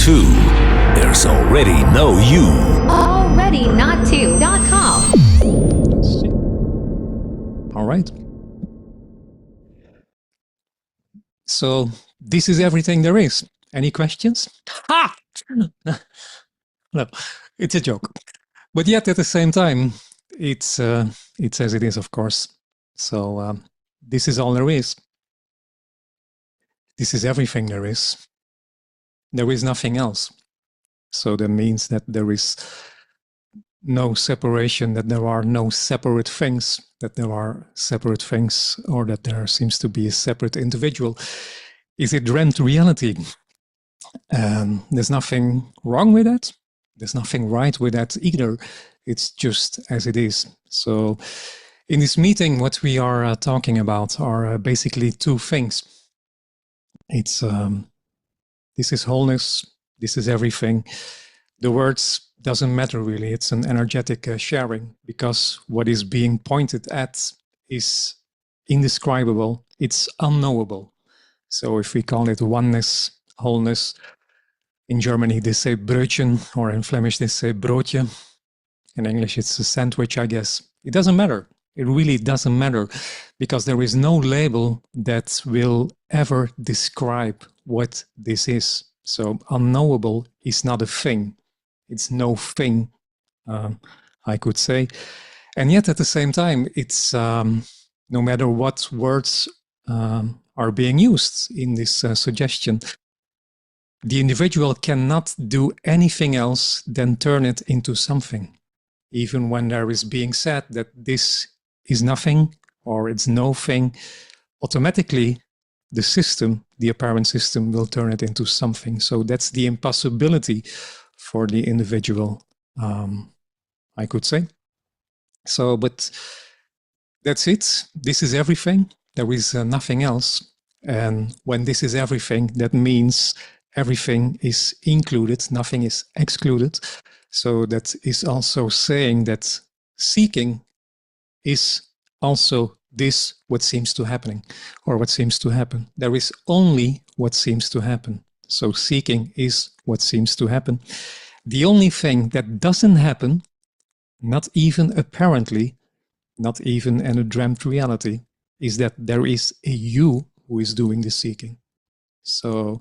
NotTwo. There's already no you. alreadynottwo.com. All right. So this is everything there is. Any questions? Ha! No, it's a joke. But yet at the same time, it's as it is, of course. So this is all there is. This is everything there is. There is nothing else. So that means that there is no separation, that there are no separate things, that there are separate things, or that there seems to be a separate individual. Is it dreamt reality? There's nothing wrong with that. There's nothing right with that either. It's just as it is. So in this meeting, what we are talking about are basically two things. It's this is wholeness, this is everything. The words doesn't matter really. It's an energetic sharing, because what is being pointed at is indescribable. It's unknowable. So if we call it oneness, wholeness, in Germany they say broodje, or in Flemish they say broodje. In English it's a sandwich, I guess. It doesn't matter. It really doesn't matter, because there is no label that will ever describe what this is. So unknowable is not a thing. It's no thing, I could say. And yet at the same time, it's no matter what words are being used in this suggestion, the individual cannot do anything else than turn it into something. Even when there is being said that this is nothing or it's no thing, automatically the system, the apparent system, will turn it into something. So that's the impossibility for the individual, I could say. So, but that's it. This is everything. There is nothing else. And when this is everything, that means everything is included, nothing is excluded. So that is also saying that seeking is also this what seems to happening, or what seems to happen. There is only what seems to happen. So seeking is what seems to happen. The only thing that doesn't happen, not even apparently, not even in a dreamt reality, is that there is a you who is doing the seeking. So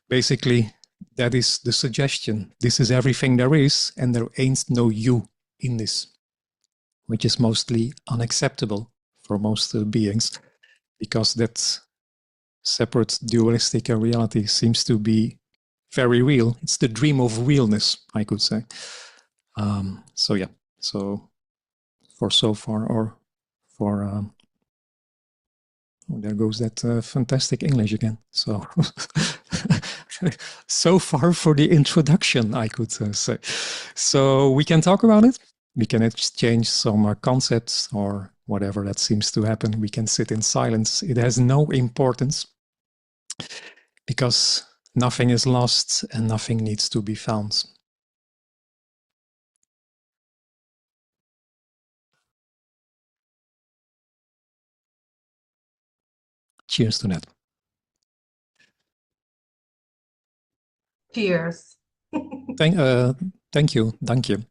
basically, that is the suggestion. This is everything there is, and there ain't no you in this, which is mostly unacceptable for most beings, because that separate dualistic reality seems to be very real. It's the dream of realness, I could say. So yeah, so for so far, or for oh, there goes that fantastic English again. So so far for the introduction, I could say. So we can talk about it. We can exchange some concepts or whatever that seems to happen. We can sit in silence. It has no importance, because nothing is lost and nothing needs to be found. Cheers to that. Cheers. Thank you. Thank you.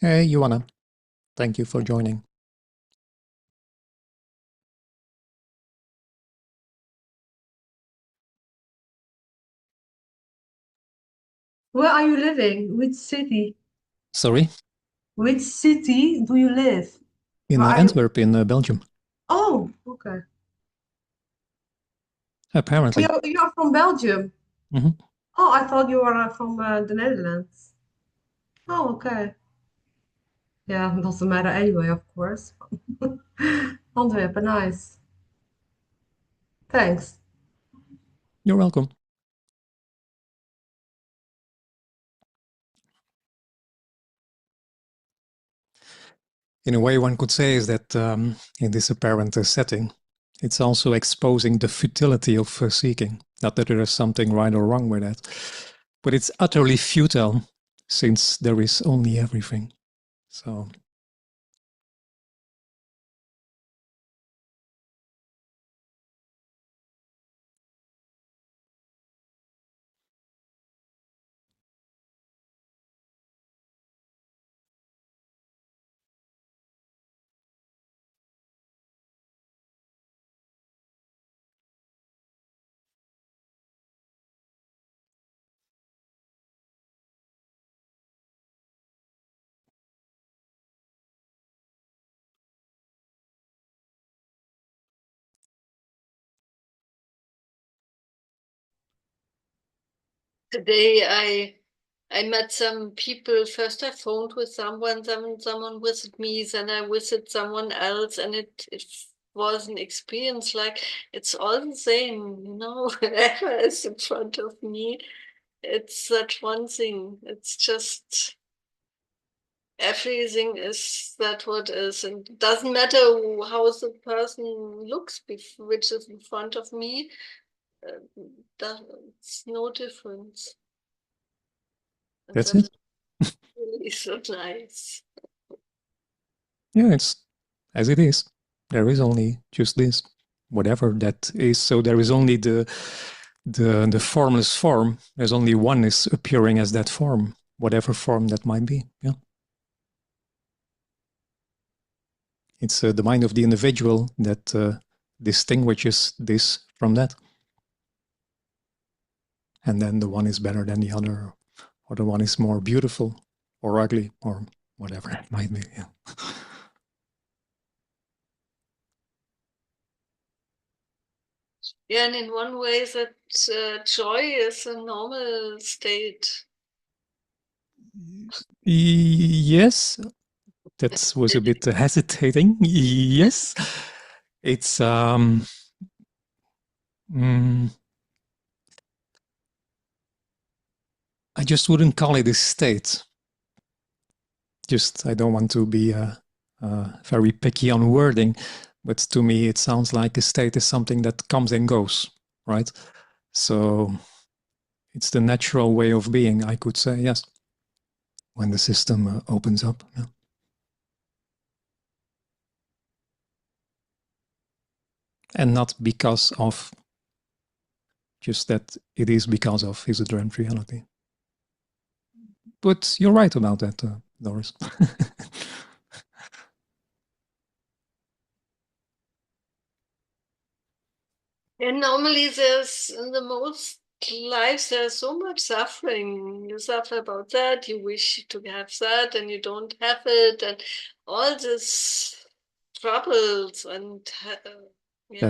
Hey, Joanna. Thank you for joining. Where are you living? Which city? Sorry? Which city do you live? In Antwerp, in Belgium. Oh, okay. Apparently. You're from Belgium? Mm-hmm. Oh, I thought you were from the Netherlands. Oh, okay. Yeah, doesn't matter anyway, of course. Antwerpen, nice. Thanks. You're welcome. in a way, one could say is that in this apparent setting, it's also exposing the futility of seeking. Not that there is something right or wrong with that, but it's utterly futile since there is only everything. So Today I met some people. First I phoned with someone visited me, then I visited someone else, and it was an experience like it's all the same, whoever is in front of me, it's that one thing. It's just everything is that what is, and it doesn't matter how the person looks which is in front of me. It's no difference. that's it. Really so nice. Yeah, it's as it is. There is only just this, whatever that is. So there is only the formless form. There's only one is appearing as that form, whatever form that might be. Yeah. It's the mind of the individual that distinguishes this from that. And then the one is better than the other, or the one is more beautiful or ugly or whatever it might be. Yeah. Yeah, and in one way that joy is a normal state. Yes, that was a bit hesitating. Yes, it's I just wouldn't call it a state. Just I don't want to be very picky on wording, but to me it sounds like a state is something that comes and goes, right? So it's the natural way of being, I could say, yes, when the system opens up. Yeah. And not because of, just that it is because of his dreamt reality. But you're right about that, Doris. And normally there's in the most lives there's so much suffering. You suffer about that, you wish to have that, and you don't have it, and all this troubles and yeah.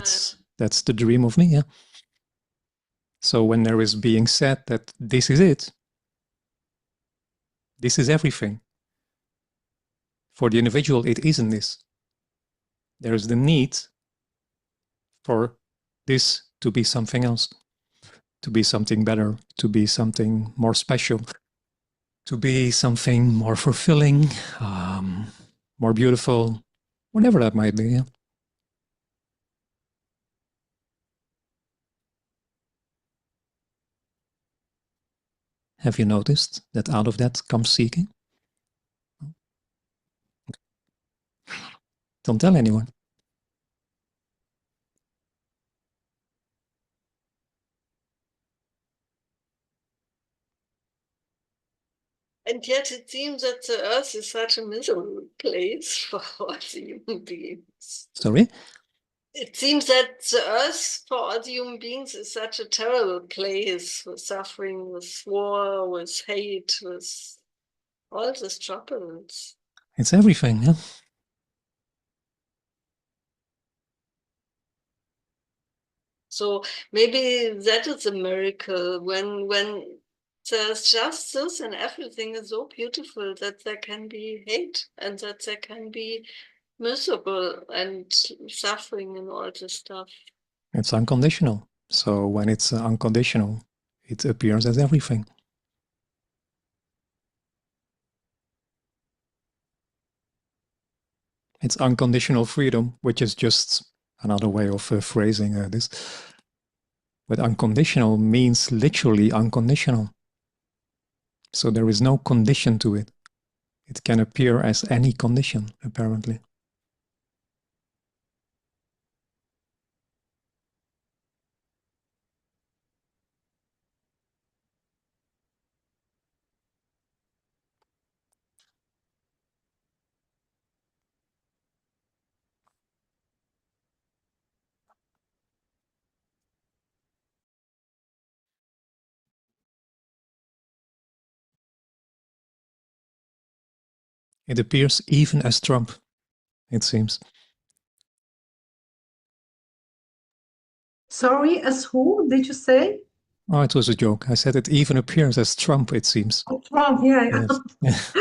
That's the dream of me, yeah. So when there is being said that this is it, this is everything. For the individual, it isn't this. There is the need for this to be something else, to be something better, to be something more special, to be something more fulfilling, more beautiful, whatever that might be. Yeah. Have you noticed that out of that comes seeking? Don't tell anyone. And yet it seems that the earth is such a miserable place for all the human beings. Sorry? It seems that the earth for all the human beings is such a terrible place with suffering, with war, with hate, with all these troubles. It's everything, yeah. So maybe that is a miracle when there's justice and everything is so beautiful that there can be hate and that there can be miserable and suffering and all this stuff. It's unconditional. So when it's unconditional, it appears as everything. It's unconditional freedom, which is just another way of phrasing this. But unconditional means literally unconditional. So there is no condition to it. It can appear as any condition, apparently. It appears even as Trump, it seems. Sorry, as who did you say? Oh, it was a joke. I said it even appears as Trump, it seems. Oh, Trump, yeah. Yes.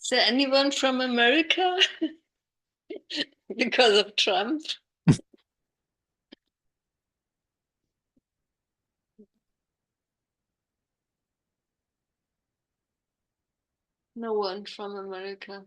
Is there anyone from America? Because of Trump? No one from America.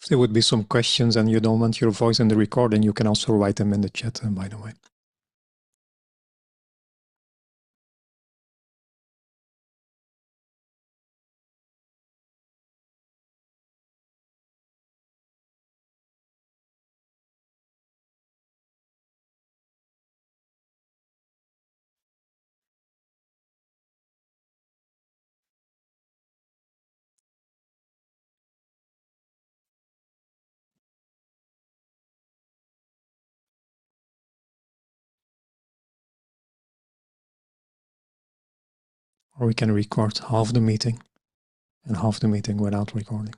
If there would be some questions and you don't want your voice in the recording, you can also write them in the chat, by the way. Or we can record half the meeting and half the meeting without recording.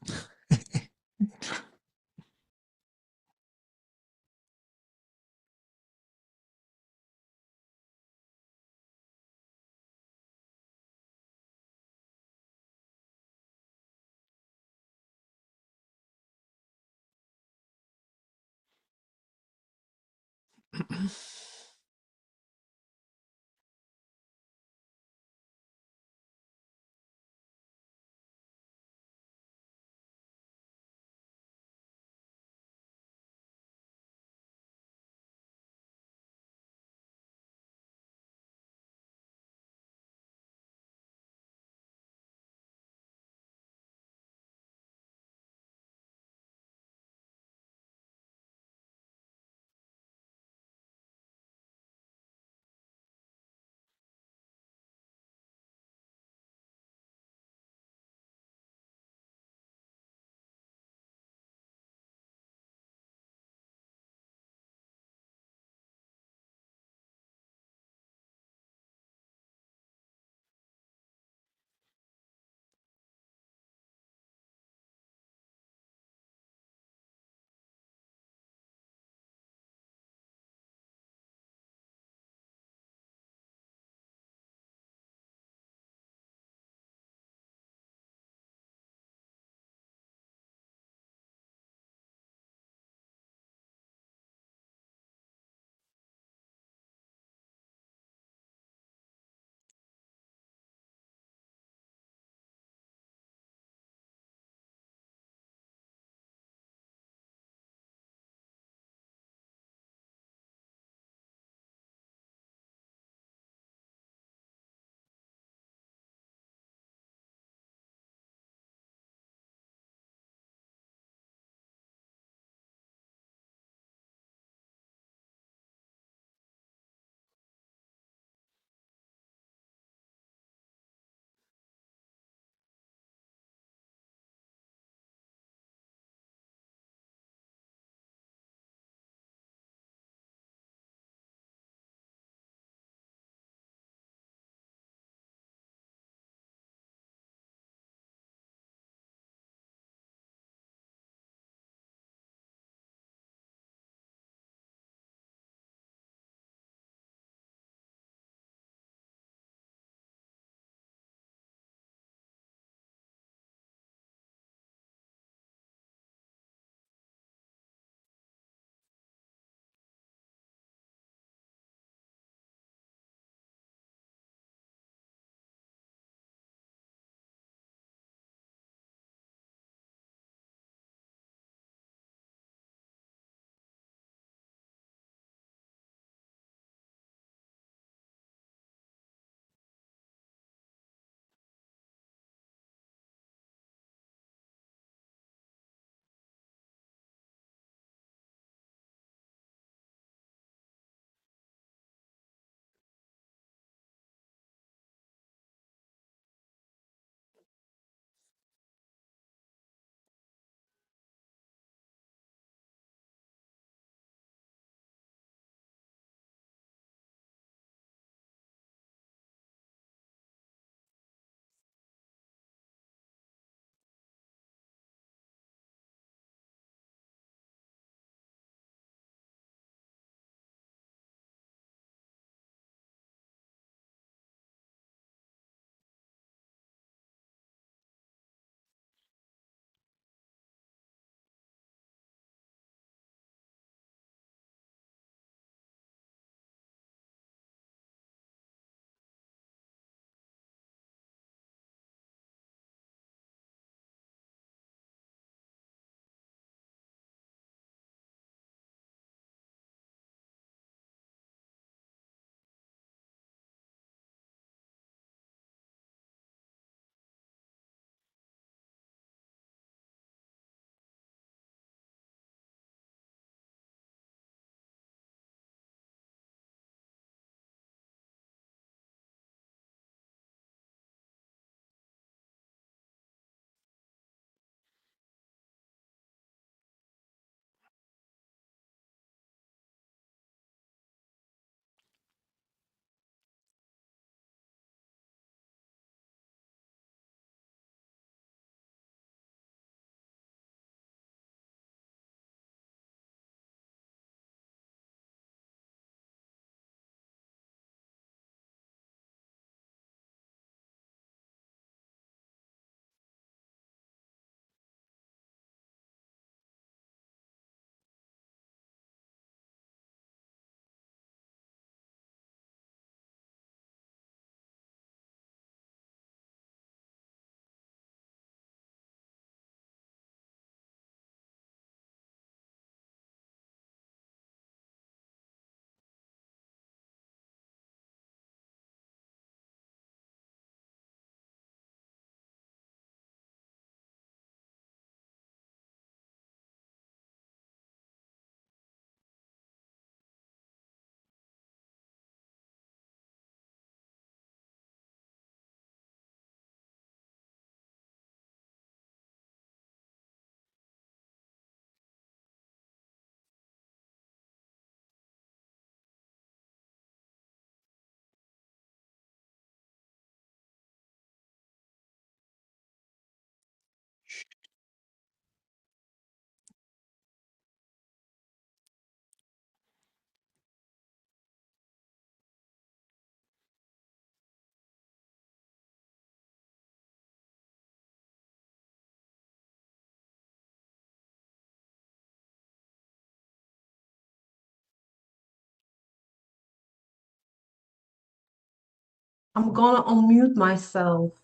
I'm gonna unmute myself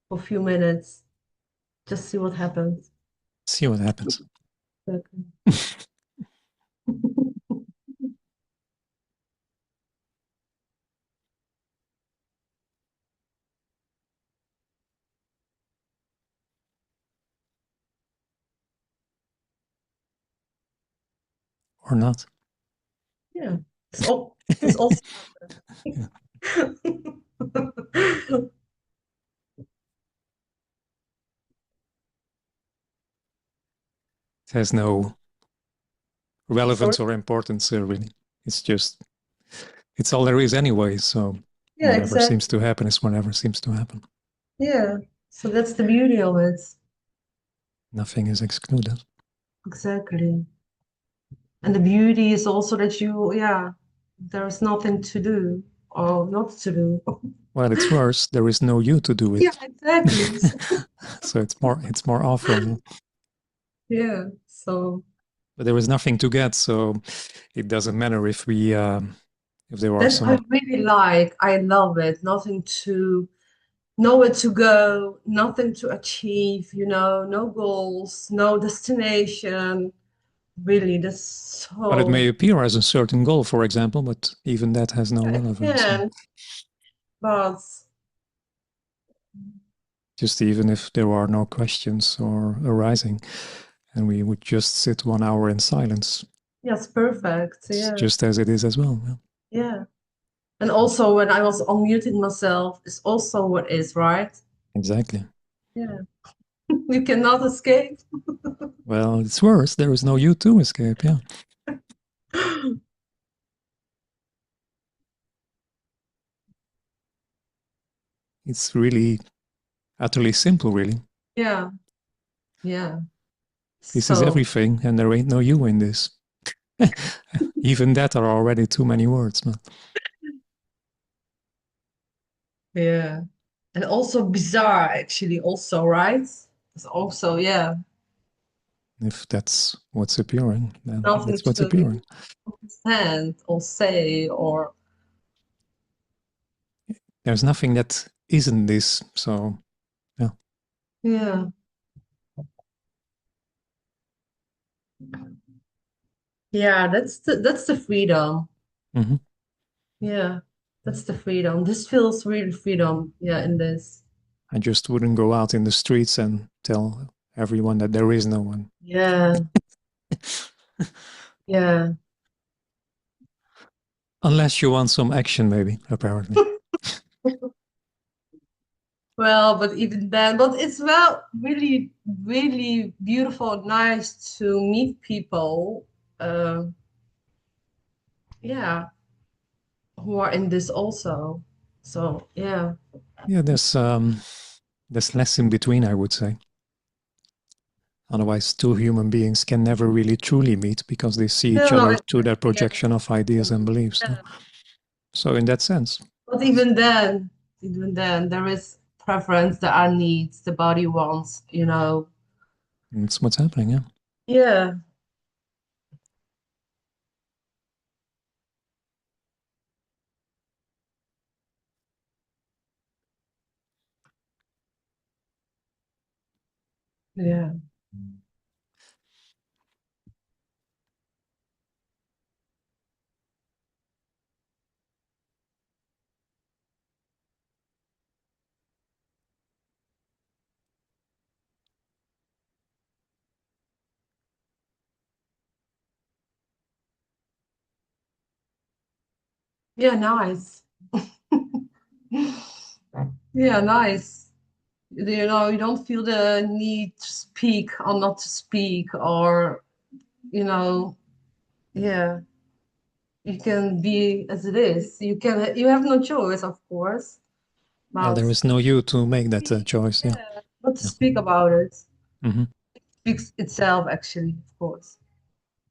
for a few minutes. Just see what happens. See what happens. Okay. Or not. Yeah. It's also Yeah. It has no relevance or importance, really. It's all there is anyway. So Yeah, whatever exactly. seems to happen is whatever seems to happen. Yeah. So that's the beauty of it. Nothing is excluded. Exactly. And the beauty is also that there's nothing to do or not to do. Well, it's worse. There is no you to do it. Yeah, exactly. So it's more awful. Yeah. So But there is nothing to get, so it doesn't matter if there are that I some. really like. I love it. Nothing to nowhere to go, nothing to achieve, no goals, no destination. Really, that's Well, it may so appear as a certain goal, for example, but even that has no relevance. So can, but just even if there are no questions or arising, and we would just sit 1 hour in silence, yes, perfect. it's Yeah, just as it is as well. Yeah. yeah. And also when I was unmuting myself, is also what is, right? Exactly. Yeah. You cannot escape. Well, it's worse. There is no you to escape. Yeah. It's really utterly simple, really. Yeah, yeah. This is So, everything, and there ain't no you in this. Even that are already too many words, man. yeah. And also bizarre, actually, also, right? It's also, yeah, If that's what's appearing, then nothing that's what's to appearing. understand or say or, There's nothing that isn't this, so yeah. yeah. Yeah, that's the freedom. Mm-hmm. Yeah, that's the freedom. This feels really freedom. Yeah, in this. I just wouldn't go out in the streets and tell everyone that there is no one. Yeah, yeah. Unless you want some action, maybe, apparently. Well, but even then, but it's really, really beautiful and nice to meet people. Uh, yeah, who are in this also. So yeah, Yeah, there's less in between, I would say. Otherwise, two human beings can never really truly meet because they see each no, no, other it's, through their yeah, projection of ideas and beliefs. No? yeah. So, in that sense, But even then, there is preference. There are needs. The body wants. it's what's happening. Yeah. Yeah, yeah, yeah. Nice. Yeah, nice. You don't feel the need to speak or not to speak, or you know, yeah, you can be as it is. You have no choice, of course, Well, but there is no you to make that choice. Yeah. yeah, not to Yeah. speak about it. Mm-hmm. Speaks itself, actually, of course.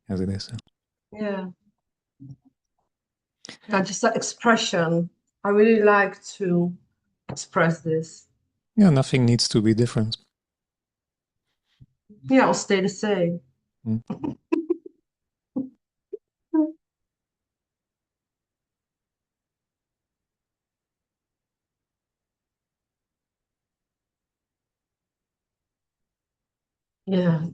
As it is. Yeah, yeah, just that expression. I really like to express this. Yeah, nothing needs to be different. Yeah, I'll stay the same. Mm. Yeah.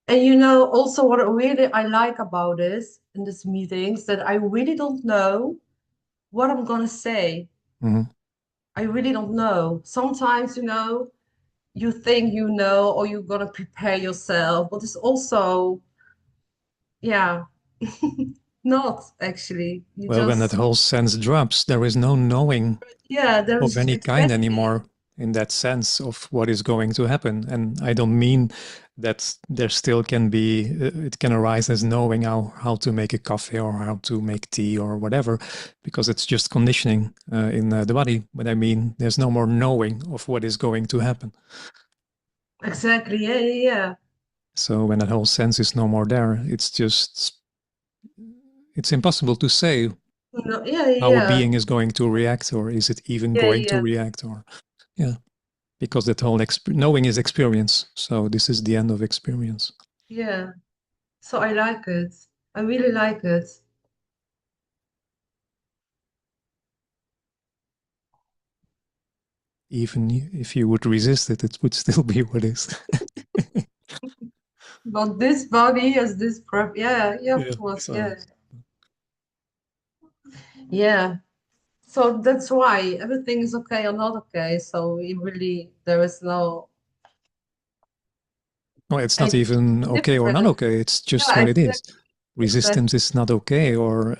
And you know, also what really I like about this in these meetings, that I really don't know what I'm gonna say. Mhm. I really don't know. Sometimes, you know, you think you know, or you're gonna prepare yourself, but it's also, yeah, not actually. You Well, when that just, whole sense drops, there is no knowing yeah, there of is any kind exactly. anymore in that sense of what is going to happen. And I don't mean that there still can be, it can arise as knowing how to make a coffee or how to make tea or whatever, because it's just conditioning in the body. But I mean, there's no more knowing of what is going to happen. Exactly. Yeah, yeah, yeah. So when that whole sense is no more there, it's impossible to say No, yeah, yeah, how a yeah. being is going to react, or is it even Yeah, going to yeah, react, or yeah, because that whole knowing is experience. So this is the end of experience. yeah. So I like it. I really like it. Even if you would resist it, it would still be what is. But this body has this prep. Yeah, yeah, of Yeah. course. So Yeah, yeah. So that's why everything is okay or not okay. So it really, there is no well, it's not any even okay or not difference. okay. It's just Yeah, what it is. exactly. Exactly. Resistance is not okay, or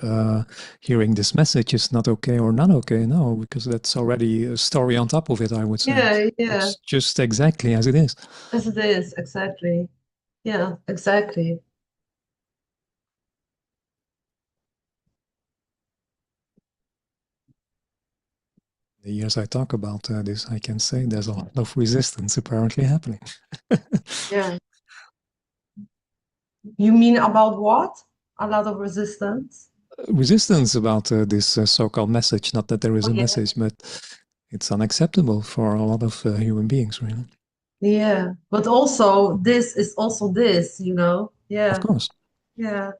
hearing this message is not okay or not okay. No, because that's already a story on top of it, I would say. Yeah, yeah. It's just exactly as it is. As it is, exactly. Yeah, exactly. The years I talk about this, I can say there's a lot of resistance apparently happening. Yeah. You mean about what? A lot of resistance? Resistance about this so-called message. Not that there is Oh, a yeah. message, but it's unacceptable for a lot of human beings, really. Yeah. But also, this is also this, you know? Of Yeah. course. Yeah.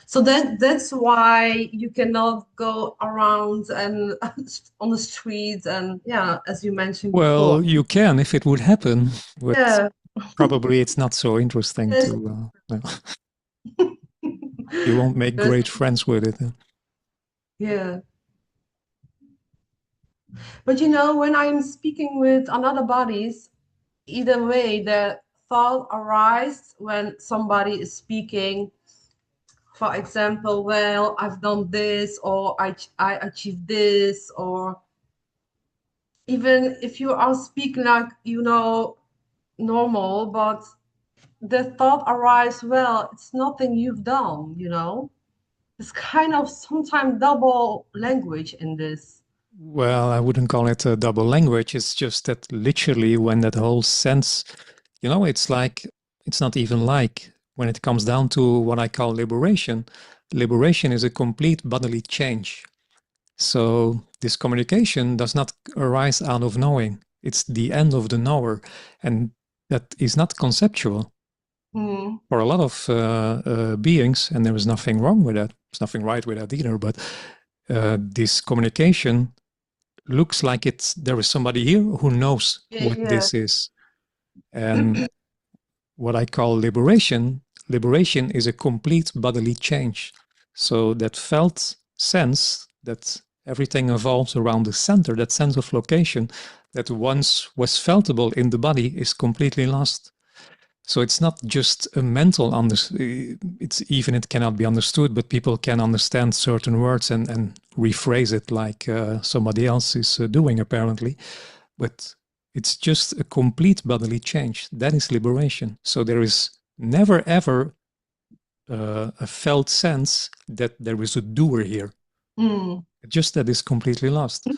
So that's why you cannot go around and on the streets and yeah, as you mentioned before. Well, you can if it would happen, but Yeah. probably it's not so interesting Yes. to. You won't make Yes. great friends with it. Yeah. But you know, when I'm speaking with another bodies, either way, the thought arises when somebody is speaking. For example, well, I've done this, or I achieved this, or even if you are speaking like, you know, normal, but the thought arises, well, it's nothing you've done, you know? It's kind of sometimes double language in this. Well, I wouldn't call it a double language. It's just that literally, when that whole sense, it's like, it's not even like when it comes down to what I call liberation. Liberation is a complete bodily change. So this communication does not arise out of knowing. It's the end of the knower. And that is not conceptual. Hmm. For a lot of beings, and there is nothing wrong with that. There's nothing right with that either. But this communication looks like there is somebody here who knows Yeah, what yeah. this is. And what I call liberation is a complete bodily change. So that felt sense that everything evolves around the center, that sense of location that once was feltable in the body is completely lost. So it's not just a mental it cannot be understood, but people can understand certain words and rephrase it like somebody else is doing apparently. But it's just a complete bodily change. That is liberation. So there is never ever a felt sense that there is a doer here. Hmm. Just that is completely lost.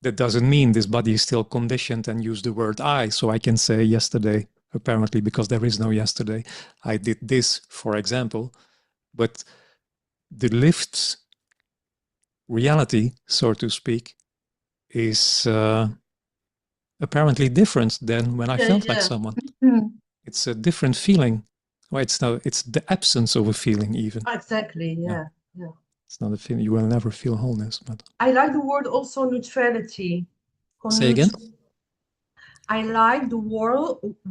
That doesn't mean this body is still conditioned and use the word I. So I can say yesterday, apparently, because there is no yesterday, I did this, for example. But the lived reality, so to speak, is apparently different than when I Yeah, felt like yeah. someone. Hmm. It's a different feeling. Well, it's the absence of a feeling, even. Exactly. Yeah. Yeah. Yeah. It's not a feeling. You will never feel wholeness. But I like the word also neutrality. say again. I like the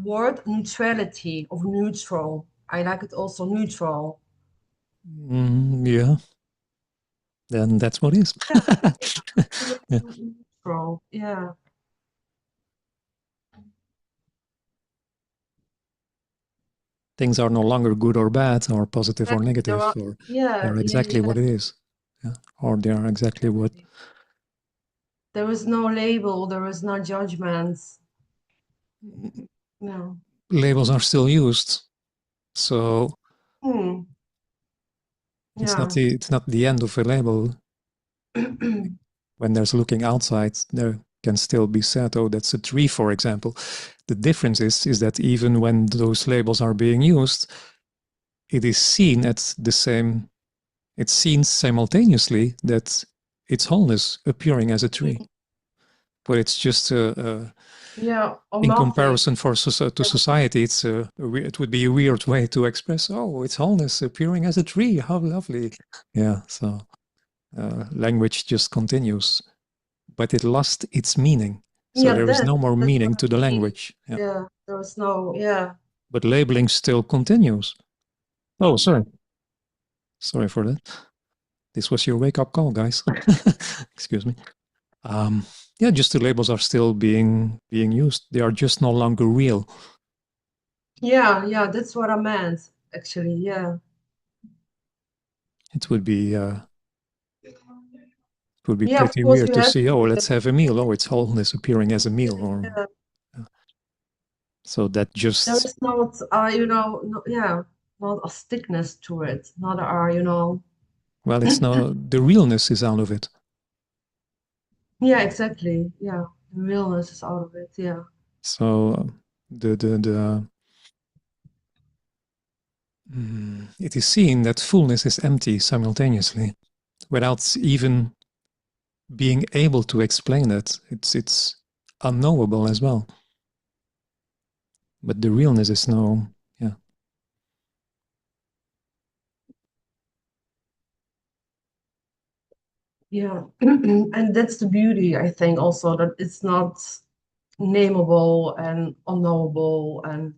word neutrality of neutral. I like it also neutral. Yeah. Then that's what it is. Yeah. Neutral. Yeah. Things are no longer good or bad, or positive or negative, or yeah, they're exactly what it is. Yeah. Or they are exactly what. There is no label, there is no judgments. No. Labels are still used. So it's not the end of a label. When there's looking outside, there can still be said, oh, that's a tree, for example. The difference is that even when those labels are being used, it is seen at the same, it's seen simultaneously that it's wholeness appearing as a tree. But it's just in comparison to society, it would be a weird way to express, oh, it's wholeness appearing as a tree. How lovely. Yeah, so language just continues. But it lost its meaning. So there is no more meaning to the language. Yeah, there was no, But labeling still continues. Oh, sorry. Sorry for that. This was your wake-up call, guys. Excuse me. Yeah, just the labels are still being used. They are just no longer real. Yeah, that's what I meant, actually, yeah. It would be pretty weird to see, oh, let's have a meal. Oh, it's wholeness appearing as a meal. Or so that just... There is not, not a stickness to it. Not Well, it's no... the realness is out of it. Yeah, exactly. Yeah, the realness is out of it, yeah. So it is seen that fullness is empty simultaneously, without even being able to explain it. It's unknowable as well. But the realness is no, yeah. Yeah, and that's the beauty, I think, also, that it's not nameable and unknowable and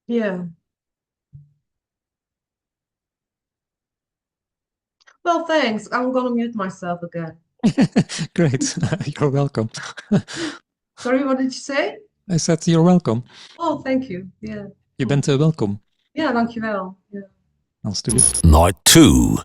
yeah. Well, thanks. I'm gonna mute myself again. Great. You're welcome. Sorry, what did you say? I said you're welcome. Oh, thank you. Yeah. Je bent welkom. Ja, dankjewel. Ja. Alsjeblieft. NotTwo.